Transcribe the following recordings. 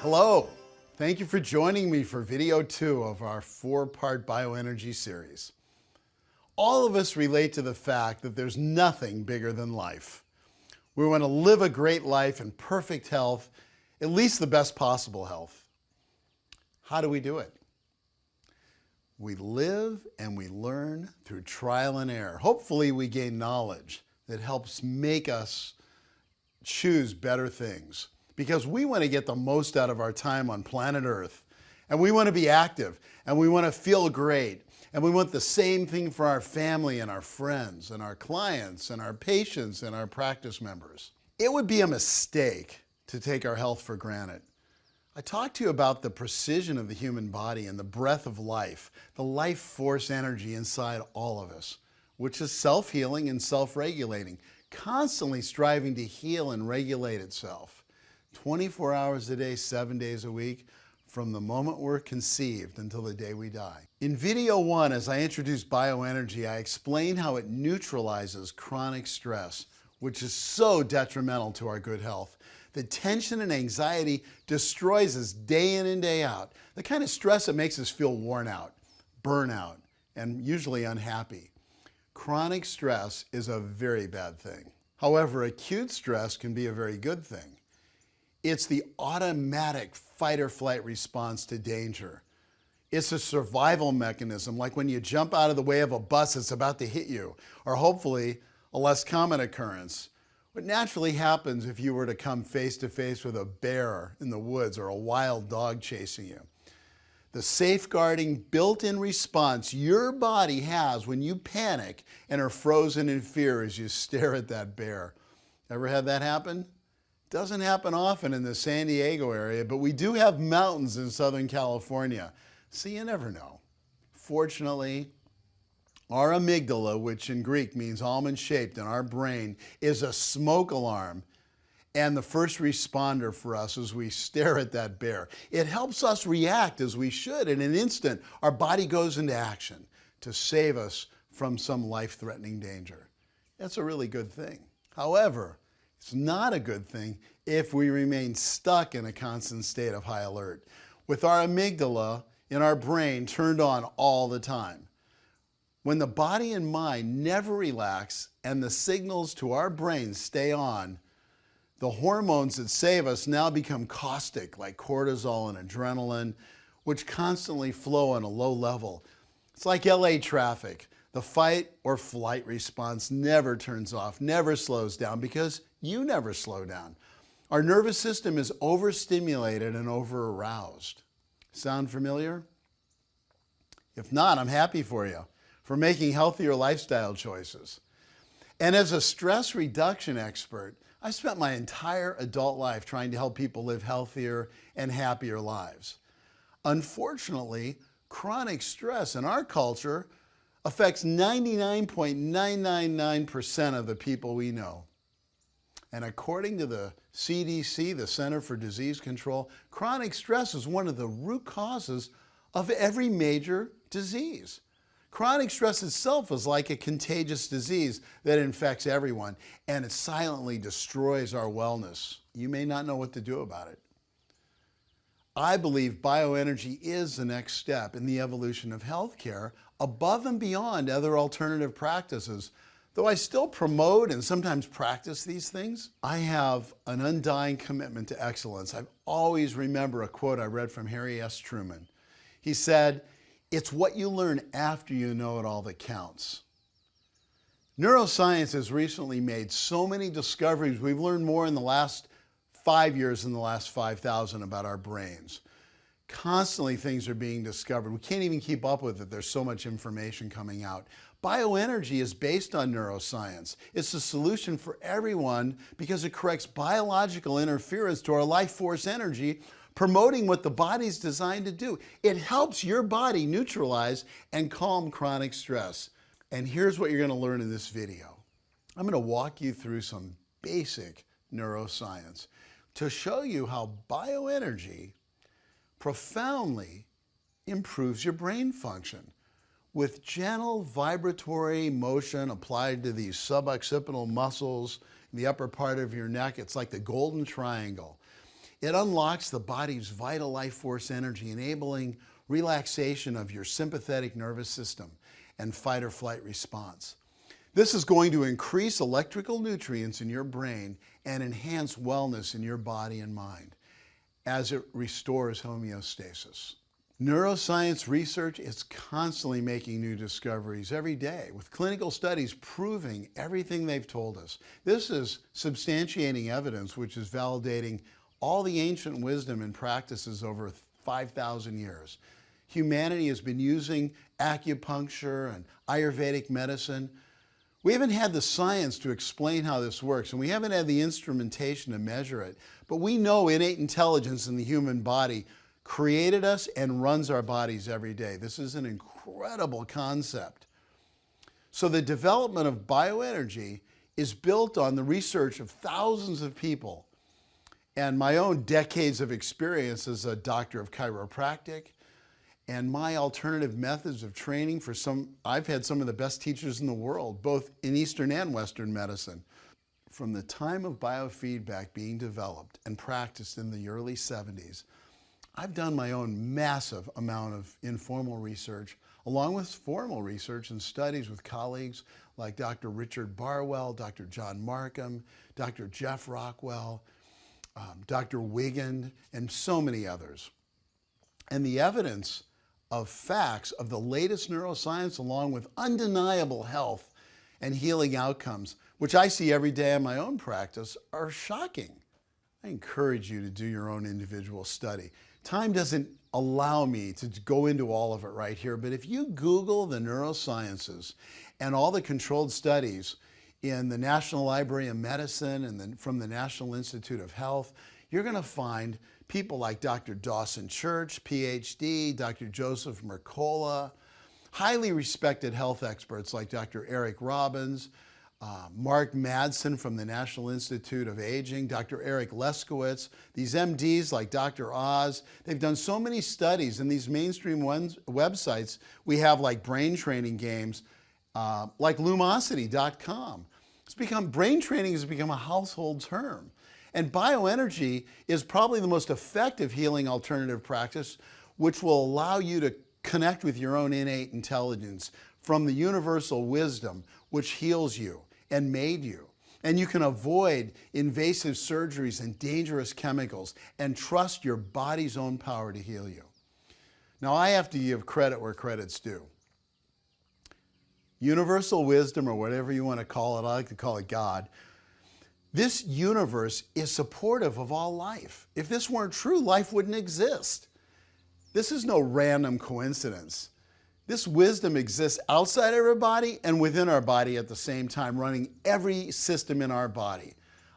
Hello, thank you for joining me for video 2 of our 4-part bioenergy series. All of us relate to the fact that there's nothing bigger than life. We want to live a great life in perfect health, at least the best possible health. How do we do it? We live and we learn through trial and error. Hopefully we gain knowledge that helps make us choose better things, because we want to get the most out of our time on planet Earth, and we want to be active, and we want to feel great, and we want the same thing for our family and our friends and our clients and our patients and our practice members. It would be a mistake to take our health for granted. I talked to you about the precision of the human body and the breath of life, the life force energy inside all of us, which is self-healing and self-regulating, constantly striving to heal and regulate itself. 24 hours a day, 7 days a week, from the moment we're conceived until the day we die. In video 1, as I introduced bioenergy, I explained how it neutralizes chronic stress, which is so detrimental to our good health. The tension and anxiety destroys us day in and day out, the kind of stress that makes us feel worn out, burnout, and usually unhappy. Chronic stress is a very bad thing. However, acute stress can be a very good thing. It's the automatic fight or flight response to danger. It's a survival mechanism, like when you jump out of the way of a bus that's about to hit you, or hopefully a less common occurrence. What naturally happens if you were to come face to face with a bear in the woods or a wild dog chasing you. The safeguarding built-in response your body has when you panic and are frozen in fear as you stare at that bear. Ever had that happen? Doesn't happen often in the San Diego area, but we do have mountains in Southern California, so you never know. Fortunately, our amygdala, which in Greek means almond-shaped in our brain, is a smoke alarm and the first responder for us as we stare at that bear. It helps us react as we should. In an instant, our body goes into action to save us from some life-threatening danger. That's a really good thing. However, it's not a good thing if we remain stuck in a constant state of high alert, with our amygdala in our brain turned on all the time. When the body and mind never relax and the signals to our brain stay on, the hormones that save us now become caustic, like cortisol and adrenaline, which constantly flow on a low level. It's like LA traffic. The fight or flight response never turns off, never slows down, because you never slow down. Our nervous system is overstimulated and over-aroused. Sound familiar? If not, I'm happy for you, for making healthier lifestyle choices. And as a stress reduction expert, I spent my entire adult life trying to help people live healthier and happier lives. Unfortunately, chronic stress in our culture affects 99.999% of the people we know. And according to the CDC, the Center for Disease Control, chronic stress is one of the root causes of every major disease. Chronic stress itself is like a contagious disease that infects everyone, and it silently destroys our wellness. You may not know what to do about it. I believe bioenergy is the next step in the evolution of healthcare, above and beyond other alternative practices. Though I still promote and sometimes practice these things, I have an undying commitment to excellence. I always remember a quote I read from Harry S. Truman. He said, "It's what you learn after you know it all that counts." Neuroscience has recently made so many discoveries. We've learned more in the last 5 years than the last 5,000 about our brains. Constantly things are being discovered. We can't even keep up with it. There's so much information coming out. Bioenergy is based on neuroscience. It's a solution for everyone because it corrects biological interference to our life force energy, promoting what the body's designed to do. It helps your body neutralize and calm chronic stress. And here's what you're going to learn in this video. I'm going to walk you through some basic neuroscience to show you how bioenergy profoundly improves your brain function with gentle vibratory motion applied to these suboccipital muscles in the upper part of your neck. It's like the golden triangle. It unlocks the body's vital life force energy, enabling relaxation of your sympathetic nervous system and fight or flight response. This is going to increase electrical nutrients in your brain and enhance wellness in your body and mind as it restores homeostasis. Neuroscience research is constantly making new discoveries every day, with clinical studies proving everything they've told us. This is substantiating evidence which is validating all the ancient wisdom and practices over 5,000 years. Humanity has been using acupuncture and Ayurvedic medicine. We haven't had the science to explain how this works, and we haven't had the instrumentation to measure it, but we know innate intelligence in the human body created us and runs our bodies every day. This is an incredible concept. So the development of bioenergy is built on the research of thousands of people and my own decades of experience as a doctor of chiropractic and my alternative methods of training for I've had some of the best teachers in the world, both in Eastern and Western medicine. From the time of biofeedback being developed and practiced in the early 70s, I've done my own massive amount of informal research, along with formal research and studies with colleagues like Dr. Richard Barwell, Dr. John Markham, Dr. Jeff Rockwell, Dr. Wiggin, and so many others. And the evidence of facts of the latest neuroscience, along with undeniable health and healing outcomes, which I see every day in my own practice, are shocking. I encourage you to do your own individual study. Time doesn't allow me to go into all of it right here, but if you Google the neurosciences and all the controlled studies in the National Library of Medicine and from the National Institute of Health, you're going to find people like Dr. Dawson Church, PhD, Dr. Joseph Mercola, highly respected health experts like Dr. Eric Robbins, Mark Madsen from the National Institute of Aging, Dr. Eric Leskowitz, these MDs like Dr. Oz. They've done so many studies in these mainstream websites. We have like brain training games like Lumosity.com. Brain training has become a household term. And bioenergy is probably the most effective healing alternative practice, which will allow you to connect with your own innate intelligence from the universal wisdom which heals you and made you. And you can avoid invasive surgeries and dangerous chemicals and trust your body's own power to heal you. Now, I have to give credit where credit's due. Universal wisdom, or whatever you want to call it, I like to call it God, this universe is supportive of all life. If this weren't true, life wouldn't exist. This is no random coincidence. This wisdom exists outside of our body and within our body at the same time, running every system in our body.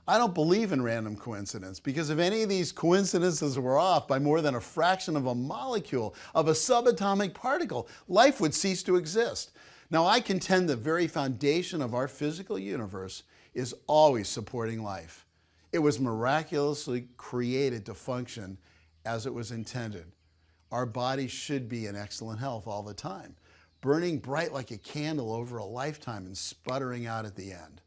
I don't believe in random coincidence, because if any of these coincidences were off by more than a fraction of a molecule of a subatomic particle, life would cease to exist. Now, I contend the very foundation of our physical universe is always supporting life. It was miraculously created to function as it was intended. Our bodies should be in excellent health all the time, burning bright like a candle over a lifetime and sputtering out at the end.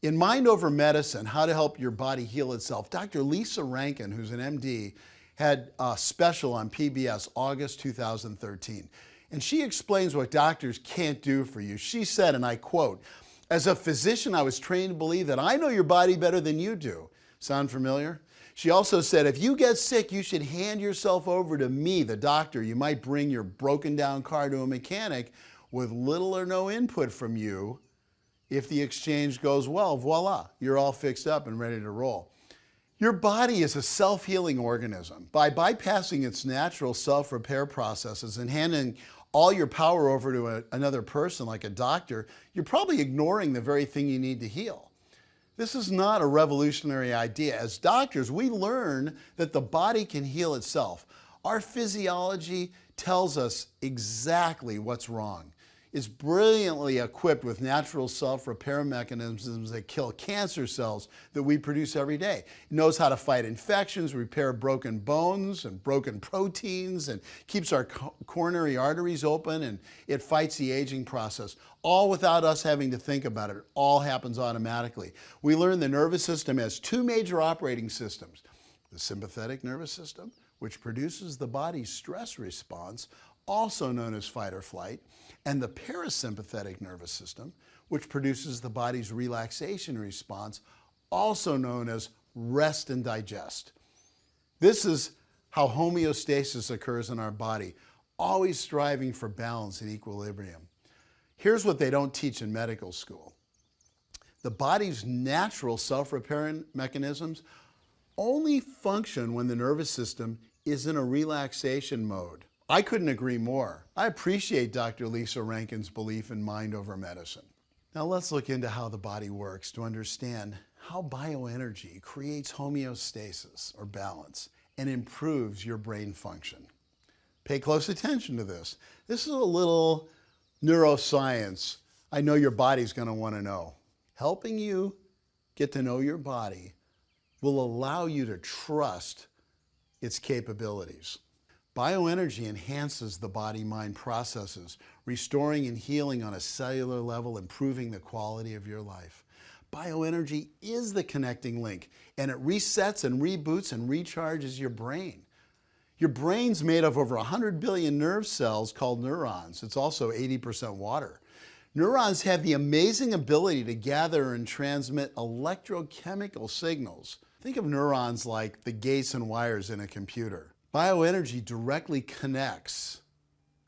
In Mind Over Medicine, How to Help Your Body Heal Itself, Dr. Lisa Rankin, who's an MD, had a special on PBS August 2013. And she explains what doctors can't do for you. She said, and I quote, "As a physician, I was trained to believe that I know your body better than you do." Sound familiar? She also said, if you get sick, you should hand yourself over to me, the doctor. You might bring your broken down car to a mechanic with little or no input from you. If the exchange goes well, voila, you're all fixed up and ready to roll. Your body is a self-healing organism. By bypassing its natural self-repair processes and handing all your power over to another person like a doctor, you're probably ignoring the very thing you need to heal. This is not a revolutionary idea. As doctors, we learn that the body can heal itself. Our physiology tells us exactly what's wrong. It's brilliantly equipped with natural self-repair mechanisms that kill cancer cells that we produce every day. It knows how to fight infections, repair broken bones and broken proteins, and keeps our coronary arteries open, and it fights the aging process, all without us having to think about it. It all happens automatically. We learn the nervous system has two major operating systems: the sympathetic nervous system, which produces the body's stress response, also known as fight or flight, and the parasympathetic nervous system, which produces the body's relaxation response, also known as rest and digest. This is how homeostasis occurs in our body, always striving for balance and equilibrium. Here's what they don't teach in medical school. The body's natural self-repair mechanisms only function when the nervous system is in a relaxation mode. I couldn't agree more. I appreciate Dr. Lisa Rankin's belief in mind over medicine. Now let's look into how the body works to understand how bioenergy creates homeostasis or balance and improves your brain function. Pay close attention to this. This is a little neuroscience I know your body's going to want to know. Helping you get to know your body will allow you to trust its capabilities. Bioenergy enhances the body-mind processes, restoring and healing on a cellular level, improving the quality of your life. Bioenergy is the connecting link, and it resets and reboots and recharges your brain. Your brain's made of over 100 billion nerve cells called neurons. It's also 80% water. Neurons have the amazing ability to gather and transmit electrochemical signals. Think of neurons like the gates and wires in a computer. Bioenergy directly connects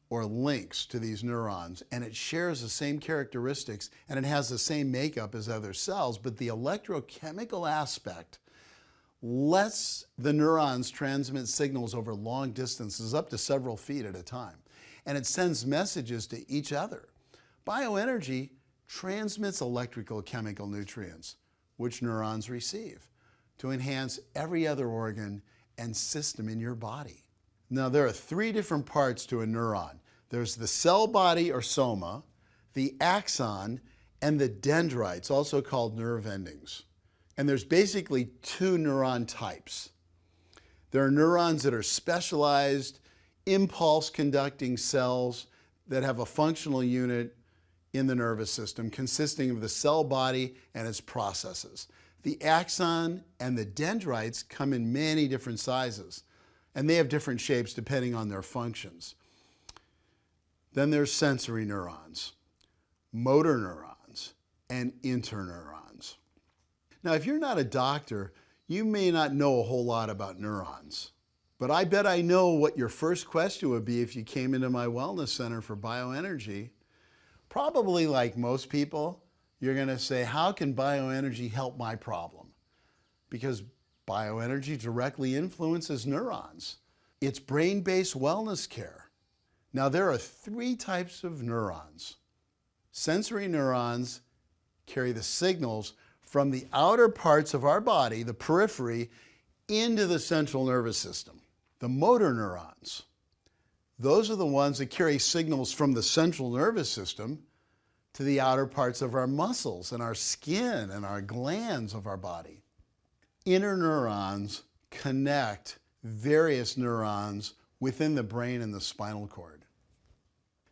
or links to these neurons, and it shares the same characteristics and it has the same makeup as other cells, but the electrochemical aspect lets the neurons transmit signals over long distances, up to several feet at a time, and it sends messages to each other. Bioenergy transmits electrical chemical nutrients, which neurons receive, to enhance every other organ and system in your body. Now, there are three different parts to a neuron. There's the cell body or soma, the axon, and the dendrites, also called nerve endings. And there's basically two neuron types. There are neurons that are specialized, impulse-conducting cells that have a functional unit in the nervous system consisting of the cell body and its processes. The axon and the dendrites come in many different sizes, and they have different shapes depending on their functions. Then there's sensory neurons, motor neurons, and interneurons. Now, if you're not a doctor, you may not know a whole lot about neurons, but I bet I know what your first question would be if you came into my wellness center for bioenergy. Probably like most people, you're going to say, how can bioenergy help my problem? Because bioenergy directly influences neurons. It's brain-based wellness care. Now, there are three types of neurons. Sensory neurons carry the signals from the outer parts of our body, the periphery, into the central nervous system. The motor neurons, those are the ones that carry signals from the central nervous system to the outer parts of our muscles and our skin and our glands of our body. Interneurons connect various neurons within the brain and the spinal cord.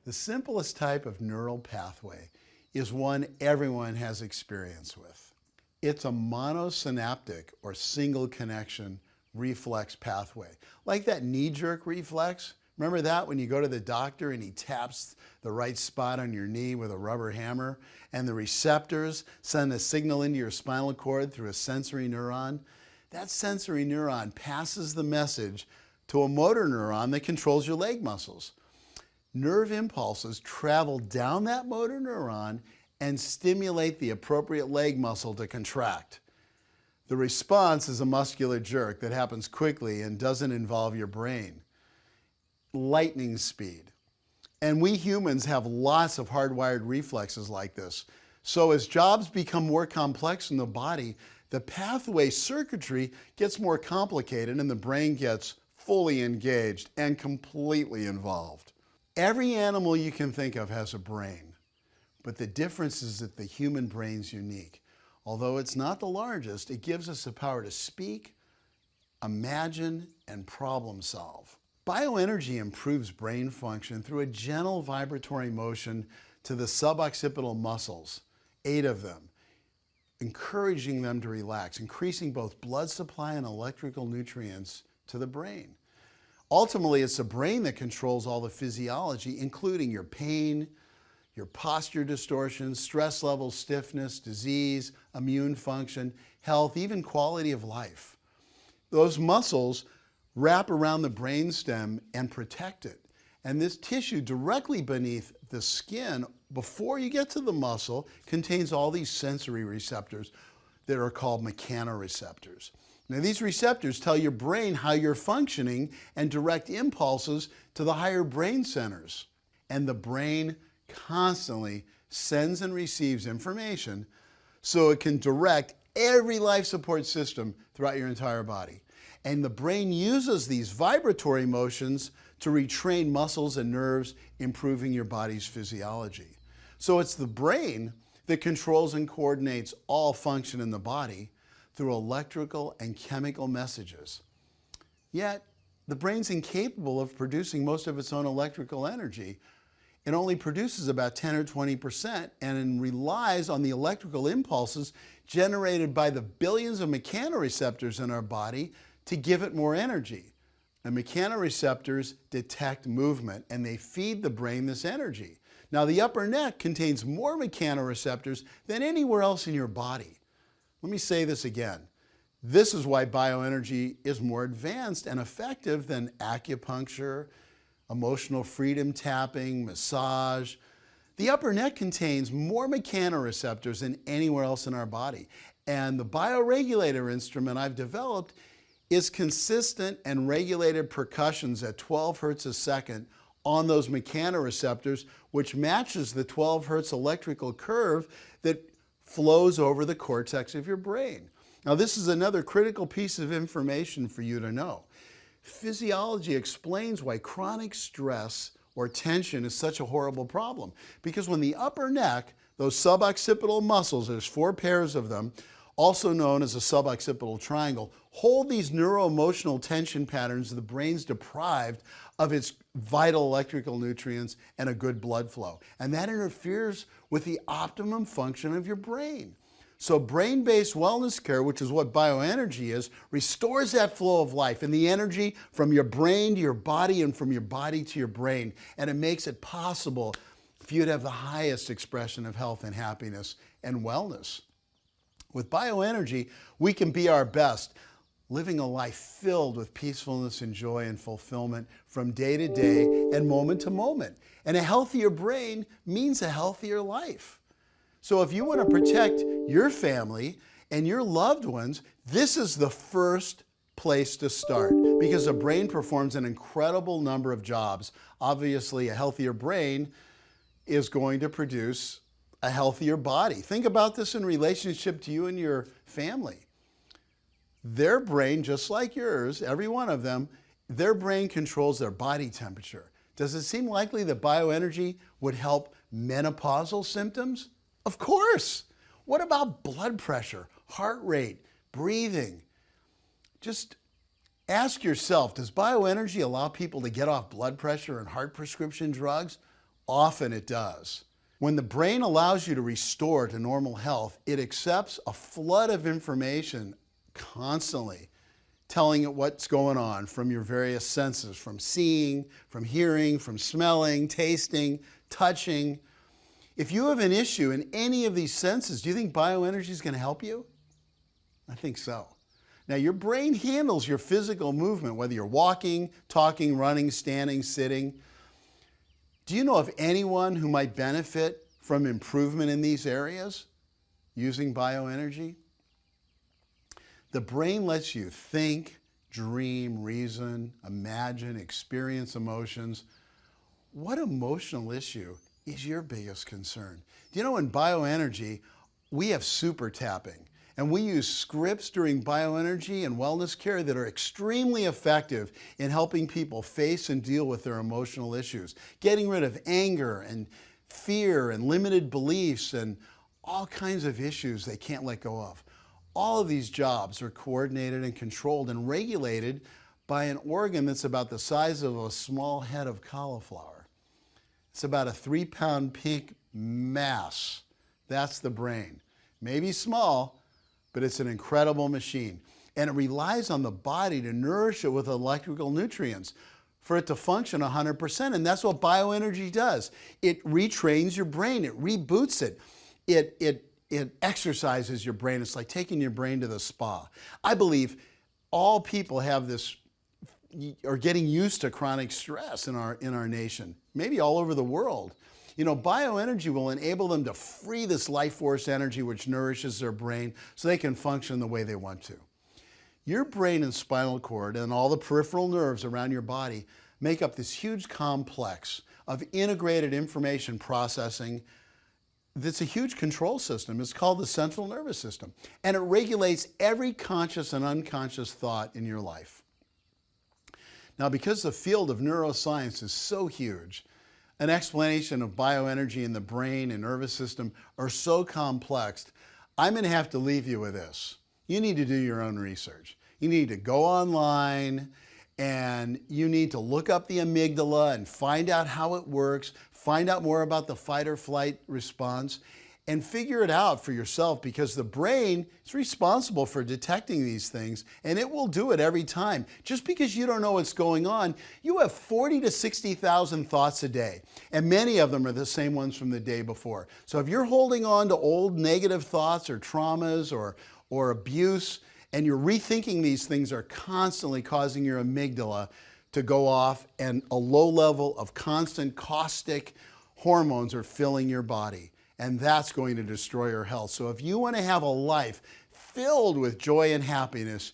The simplest type of neural pathway is one everyone has experience with. It's a monosynaptic or single connection reflex pathway. Like that knee-jerk reflex. Remember that when you go to the doctor and he taps the right spot on your knee with a rubber hammer and the receptors send a signal into your spinal cord through a sensory neuron? That sensory neuron passes the message to a motor neuron that controls your leg muscles. Nerve impulses travel down that motor neuron and stimulate the appropriate leg muscle to contract. The response is a muscular jerk that happens quickly and doesn't involve your brain. Lightning speed. And we humans have lots of hardwired reflexes like this. So as jobs become more complex in the body, the pathway circuitry gets more complicated and the brain gets fully engaged and completely involved. Every animal you can think of has a brain, but the difference is that the human brain's unique. Although it's not the largest, it gives us the power to speak, imagine, and problem solve. Bioenergy improves brain function through a gentle vibratory motion to the suboccipital muscles, 8 of them. encouraging them to relax, increasing both blood supply and electrical nutrients to the brain. Ultimately, it's the brain that controls all the physiology, including your pain, your posture distortions, stress levels, stiffness, disease, immune function, health, even quality of life. Those muscles wrap around the brainstem and protect it. And this tissue directly beneath the skin, before you get to the muscle, contains all these sensory receptors that are called mechanoreceptors. Now, these receptors tell your brain how you're functioning and direct impulses to the higher brain centers. And the brain constantly sends and receives information so it can direct every life support system throughout your entire body. And the brain uses these vibratory motions to retrain muscles and nerves, improving your body's physiology. So it's the brain that controls and coordinates all function in the body through electrical and chemical messages. Yet, the brain's incapable of producing most of its own electrical energy. It only produces about 10 or 20% and relies on the electrical impulses generated by the billions of mechanoreceptors in our body to give it more energy. And mechanoreceptors detect movement and they feed the brain this energy. Now, the upper neck contains more mechanoreceptors than anywhere else in your body. Let me say this again. This is why bioenergy is more advanced and effective than acupuncture, emotional freedom tapping, massage. The upper neck contains more mechanoreceptors than anywhere else in our body. And the bioregulator instrument I've developed is consistent and regulated percussions at 12 hertz a second on those mechanoreceptors, which matches the 12 hertz electrical curve that flows over the cortex of your brain. Now, this is another critical piece of information for you to know. Physiology explains why chronic stress or tension is such a horrible problem. Because when the upper neck, those suboccipital muscles, there's 4 pairs of them, also known as a suboccipital triangle, hold these neuroemotional tension patterns, the brain's deprived of its vital electrical nutrients and a good blood flow. And that interferes with the optimum function of your brain. So brain-based wellness care, which is what bioenergy is, restores that flow of life and the energy from your brain to your body and from your body to your brain. And it makes it possible for you to have the highest expression of health and happiness and wellness. With bioenergy, we can be our best, living a life filled with peacefulness and joy and fulfillment from day to day and moment to moment. And a healthier brain means a healthier life. So if you want to protect your family and your loved ones, this is the first place to start because the brain performs an incredible number of jobs. Obviously, a healthier brain is going to produce a healthier body. Think about this in relationship to you and your family. Their brain, just like yours, every one of them, their brain controls their body temperature. Does it seem likely that bioenergy would help menopausal symptoms? Of course. What about blood pressure, heart rate, breathing? Just ask yourself, does bioenergy allow people to get off blood pressure and heart prescription drugs? Often it does. When the brain allows you to restore to normal health, it accepts a flood of information constantly, telling it what's going on from your various senses, from seeing, from hearing, from smelling, tasting, touching. If you have an issue in any of these senses, do you think bioenergy is going to help you? I think so. Now, your brain handles your physical movement, whether you're walking, talking, running, standing, sitting. Do you know of anyone who might benefit from improvement in these areas using bioenergy? The brain lets you think, dream, reason, imagine, experience emotions. What emotional issue is your biggest concern? Do you know in bioenergy, we have super tapping, and we use scripts during bioenergy and wellness care that are extremely effective in helping people face and deal with their emotional issues, getting rid of anger and fear and limited beliefs and all kinds of issues they can't let go of. All of these jobs are coordinated and controlled and regulated by an organ that's about the size of a small head of cauliflower. It's about a 3-pound pink mass. That's the brain. Maybe small, but it's an incredible machine. And it relies on the body to nourish it with electrical nutrients for it to function 100%. And that's what bioenergy does. It retrains your brain. It reboots it. It exercises your brain. It's like taking your brain to the spa. I believe all people have this, are getting used to chronic stress in our nation, maybe all over the world. You know, bioenergy will enable them to free this life force energy which nourishes their brain so they can function the way they want to. Your brain and spinal cord and all the peripheral nerves around your body make up this huge complex of integrated information processing that's a huge control system. It's called the central nervous system, and it regulates every conscious and unconscious thought in your life. Now, because the field of neuroscience is so huge, an explanation of bioenergy in the brain and nervous system are so complex, I'm going to have to leave you with this. You need to do your own research. You need to go online and you need to look up the amygdala and find out how it works, find out more about the fight or flight response, and figure it out for yourself, because the brain is responsible for detecting these things and it will do it every time. Just because you don't know what's going on, you have 40 to 60,000 thoughts a day, and many of them are the same ones from the day before. So if you're holding on to old negative thoughts or traumas or abuse, and you're rethinking these things, are constantly causing your amygdala to go off, and a low level of constant caustic hormones are filling your body. And that's going to destroy your health. So if you want to have a life filled with joy and happiness,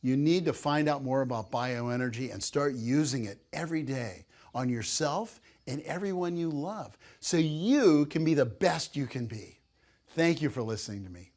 you need to find out more about bioenergy and start using it every day on yourself and everyone you love so you can be the best you can be. Thank you for listening to me.